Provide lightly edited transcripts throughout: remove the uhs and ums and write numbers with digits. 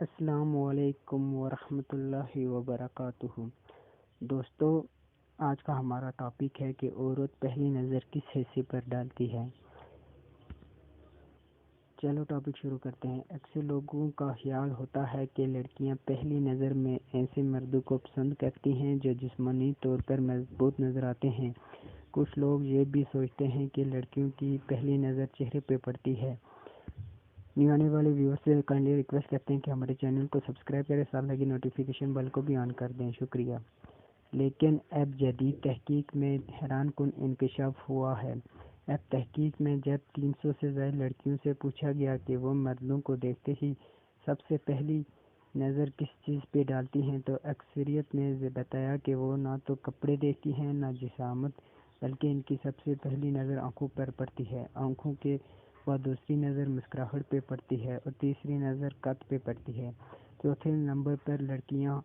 السلام علیکم ورحمۃ اللہ وبرکاتہ۔ دوستو، آج کا ہمارا ٹاپک ہے کہ عورت پہلی نظر کس حصے پر ڈالتی ہے۔ چلو ٹاپک شروع کرتے ہیں۔ اکثر لوگوں کا خیال ہوتا ہے کہ لڑکیاں پہلی نظر میں ایسے مردوں کو پسند کرتی ہیں جو جسمانی طور پر مضبوط نظر آتے ہیں۔ کچھ لوگ یہ بھی سوچتے ہیں کہ لڑکیوں کی پہلی نظر چہرے پہ پڑتی ہے۔ نیو آنے والے ویورز سے کائنڈلی ریکویسٹ کرتے ہیں کہ ہمارے چینل کو سبسکرائب کریں، ساتھ لگے نوٹیفیکیشن بیل کو بھی آن کر دیں، شکریہ۔ لیکن اب جدید تحقیق میں حیران کن انکشاف ہوا ہے۔ اب تحقیق میں جب 300 سے زائد لڑکیوں سے پوچھا گیا کہ وہ مردوں کو دیکھتے ہی سب سے پہلی نظر کس چیز پہ ڈالتی ہیں، تو اکثریت نے بتایا کہ وہ نہ تو کپڑے دیکھتی ہیں نہ جسامت، بلکہ ان کی سب سے پہلی نظر آنکھوں پر پڑتی ہے۔ آنکھوں کے بعد دوسری نظر مسکراہٹ پہ پڑتی ہے اور تیسری نظر قد پہ پڑتی ہے۔ چوتھے نمبر پر لڑکیاں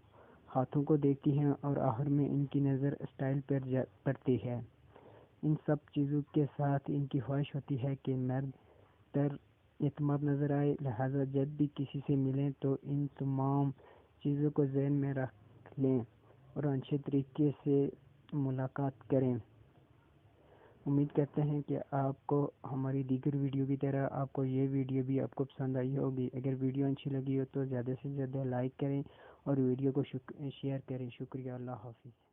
ہاتھوں کو دیکھتی ہیں اور آخر میں ان کی نظر اسٹائل پر پڑتی ہے۔ ان سب چیزوں کے ساتھ ان کی خواہش ہوتی ہے کہ مرد پر اعتماد نظر آئے، لہٰذا جب بھی کسی سے ملیں تو ان تمام چیزوں کو ذہن میں رکھ لیں اور اچھے طریقے سے ملاقات کریں۔ امید کرتے ہیں کہ آپ کو ہماری دیگر ویڈیو کی طرح آپ کو یہ ویڈیو بھی آپ کو پسند آئی ہوگی۔ اگر ویڈیو اچھی لگی ہو تو زیادہ سے زیادہ لائک کریں اور ویڈیو کو شیئر کریں۔ شکریہ، اللہ حافظ۔